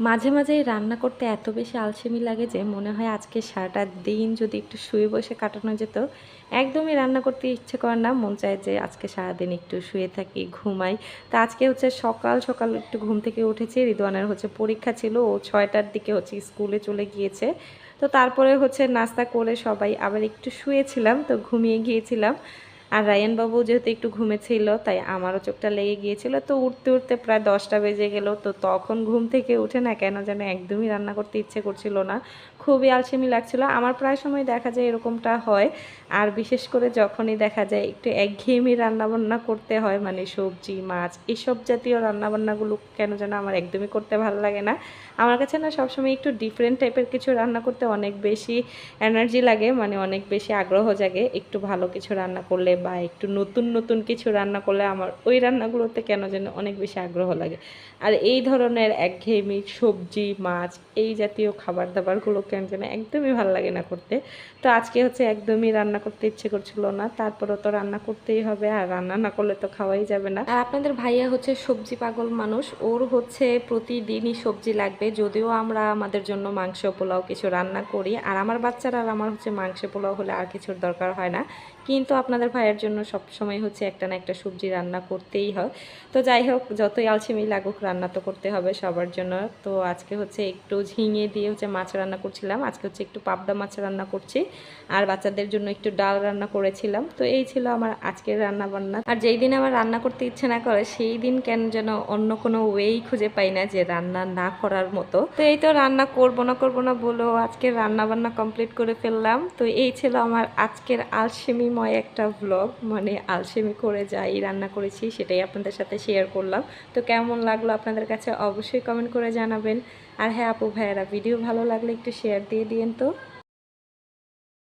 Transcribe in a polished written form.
মাঝে মাঝেই রান্না করতে এত বেশি আলসেমি লাগে যে মনে হয় আজকে সারাটা দিন যদি একটু শুয়ে বসে কাটানো যেত। একদমই রান্না করতে ইচ্ছে করে না, মন চায় যে আজকে সারাদিন একটু শুয়ে থাকি, ঘুমাই। তো আজকে হচ্ছে সকাল সকাল একটু ঘুম থেকে উঠেছি, রিদওয়ানের হচ্ছে পরীক্ষা ছিল, ও 6টার দিকে হচ্ছে স্কুলে চলে গিয়েছে। তো তারপরে হচ্ছে নাস্তা করে সবাই আবার একটু শুয়েছিলাম, তো ঘুমিয়ে গিয়েছিলাম। আর রায়ান বাবু যেহেতু একটু ঘুমেছিল তাই আমারও চোখটা লেগে গিয়েছিল, তো উঠতে উঠতে প্রায় 10টা বেজে গেল। তো তখন ঘুম থেকে উঠে না কেন যেন একদমই রান্না করতে ইচ্ছে করছিল না, খুবই আলসেমি লাগছিল। আমার প্রায় সময় দেখা যায় এরকমটা হয়। আর বিশেষ করে যখনই দেখা যায় একটু একঘেয়েমি রান্নাবান্না করতে হয়, মানে সবজি মাছ এসব জাতীয় রান্নাবান্নাগুলো কেন যেন আমার একদমই করতে ভালো লাগে না। আমার কাছে না সবসময় একটু ডিফারেন্ট টাইপের কিছু রান্না করতে অনেক বেশি এনার্জি লাগে, মানে অনেক বেশি আগ্রহ জাগে। একটু ভালো কিছু রান্না করলে বা একটু নতুন নতুন কিছু রান্না করলে আমার ওই রান্নাগুলোতে কেন যেন অনেক বেশি আগ্রহ লাগে। আর এই ধরনের একঘেয়েমি সবজি মাছ এই জাতীয় খাবার দাবারগুলো কেন যেন একদমই ভালো লাগে না করতে। তো আজকে হচ্ছে একদমই রান্না করতে ইচ্ছে করছিল না, তারপরেও তো রান্না করতেই হবে, আর রান্না না করলে তো খাওয়াই যাবে না। আর আপনাদের ভাইয়া হচ্ছে সবজি পাগল মানুষ, ওর হচ্ছে প্রতিদিনই সবজি লাগবে। যদিও আমরা আমাদের জন্য মাংস পোলাও কিছু রান্না করি, আর আমার বাচ্চারা আর আমার হচ্ছে মাংস পোলাও হলে আর কিছুর দরকার হয় না, কিন্তু আপনাদের ভাইয়ের জন্য সব সময় হচ্ছে একটা না একটা সবজি রান্না করতেই হয়। তো যাই হোক, যতই আলসেমি লাগুক রান্না তো করতে হবে সবার জন্য। তো আজকে হচ্ছে একটু ঝিঙে দিয়ে হচ্ছে মাছ রান্না করছিলাম, আজকে হচ্ছে একটু পাবদা মাছ রান্না করছি, আর বাচ্চাদের জন্য একটু ডাল রান্না করেছিলাম। তো এই ছিল আমার আজকের রান্না বান্না। আর যেই দিন আমার রান্না করতে ইচ্ছে না করে সেই দিন কেন যেন অন্য কোনো ওয়েই খুঁজে পাই না যে রান্না না করার মতো। তো এই তো রান্না করব না বলেও আজকের রান্না বান্না কমপ্লিট করে ফেললাম। তো এই ছিল আমার আজকের আলসেমিময় একটা ভ্লগ, মানে আলসেমি করে যাই রান্না করেছি সেটাই আপনাদের সাথে শেয়ার করলাম। তো কেমন লাগলো আপনাদের কাছে অবশ্যই কমেন্ট করে জানাবেন। আর হ্যাঁ আপু ভাইয়েরা, ভিডিও ভালো লাগলে একটু শেয়ার দিয়ে দিন তো।